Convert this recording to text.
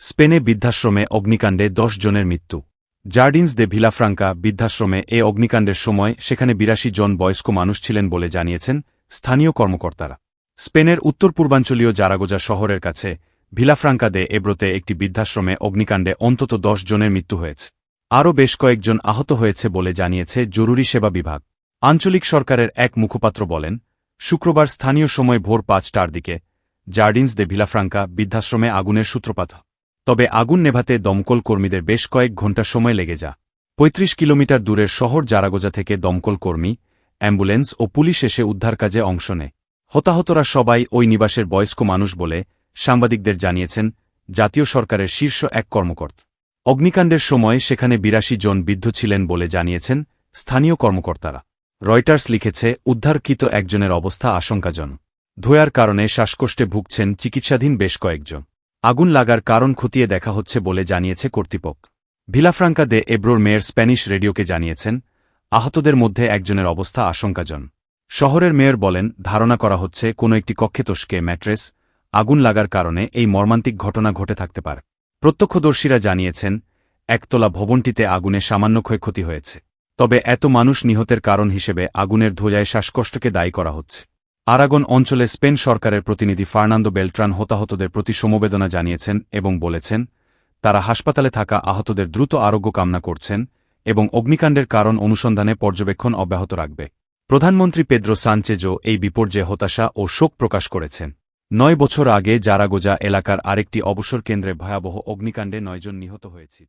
স্পেনে বৃদ্ধাশ্রমে অগ্নিকাণ্ডে ১০ জনের মৃত্যু। জার্ডিনস দে ভিলাফ্রাঙ্কা বৃদ্ধাশ্রমে এ অগ্নিকাণ্ডের সময় সেখানে ৮২ জন বয়স্ক মানুষ ছিলেন বলে জানিয়েছেন স্থানীয় কর্মকর্তারা। স্পেনের উত্তর পূর্বাঞ্চলীয় জারাগোজা শহরের কাছে ভিলাফ্রাঙ্কা দে এব্রোতে একটি বৃদ্ধাশ্রমে অগ্নিকাণ্ডে অন্তত ১০ জনের মৃত্যু হয়েছে। আরও বেশ কয়েকজন আহত হয়েছে বলে জানিয়েছে জরুরি সেবা বিভাগ। আঞ্চলিক সরকারের এক মুখপাত্র বলেন, শুক্রবার স্থানীয় সময় ভোর ৫টার দিকে জার্ডিনস দে ভিলাফ্রাঙ্কা বৃদ্ধাশ্রমে আগুনের সূত্রপাত। তবে আগুন নেভাতে দমকল কর্মীদের বেশ কয়েক ঘণ্টা সময় লেগে যায়। ৩৫ কিলোমিটার দূরের শহর জারাগোজা থেকে দমকল কর্মী, অ্যাম্বুলেন্স ও পুলিশ এসে উদ্ধার কাজে অংশ নেয়। হতাহতরা সবাই ওই নিবাসের বয়স্ক মানুষ বলে সাংবাদিকদের জানিয়েছেন জাতীয় সরকারের শীর্ষ এক কর্মকর্তা। অগ্নিকাণ্ডের সময় সেখানে ৮২ জন বৃদ্ধ ছিলেন বলে জানিয়েছেন স্থানীয় কর্মকর্তারা। রয়টার্স লিখেছে, উদ্ধারকৃত একজনের অবস্থা আশঙ্কাজনক। ধোঁয়ার কারণে শ্বাসকষ্টে ভুগছেন চিকিৎসাধীন বেশ কয়েকজন। আগুন লাগার কারণ খতিয়ে দেখা হচ্ছে বলে জানিয়েছে কর্তৃপক্ষ। ভিলাফ্রাঙ্কা দে এব্রোর মেয়র স্প্যানিশ রেডিওকে জানিয়েছেন, আহতদের মধ্যে একজনের অবস্থা আশঙ্কাজনক। শহরের মেয়র বলেন, ধারণা করা হচ্ছে কোনো একটি কক্ষে তোষকে ম্যাট্রেস আগুন লাগার কারণে এই মর্মান্তিক ঘটনা ঘটে থাকতে পারে। প্রত্যক্ষদর্শীরা জানিয়েছেন, একতলা ভবনটিতে আগুনে সামান্য ক্ষয়ক্ষতি হয়েছে। তবে এত মানুষ নিহতের কারণ হিসেবে আগুনের ধোঁয়ায় শ্বাসকষ্টকে দায়ী করা হচ্ছে। আরাগন অঞ্চলে স্পেন সরকারের প্রতিনিধি ফার্নান্দো বেলট্রান হতাহতদের প্রতি সমবেদনা জানিয়েছেন এবং বলেছেন, তারা হাসপাতালে থাকা আহতদের দ্রুত আরোগ্য কামনা করছেন এবং অগ্নিকাণ্ডের কারণ অনুসন্ধানে পর্যবেক্ষণ অব্যাহত রাখবে। প্রধানমন্ত্রী পেদ্রো সানচেজও এই বিপর্যয়ে হতাশা ও শোক প্রকাশ করেছেন। ৯ বছর আগে জারাগোজা এলাকার আরেকটি অবসর কেন্দ্রে ভয়াবহ অগ্নিকাণ্ডে ৯ জন নিহত হয়েছে।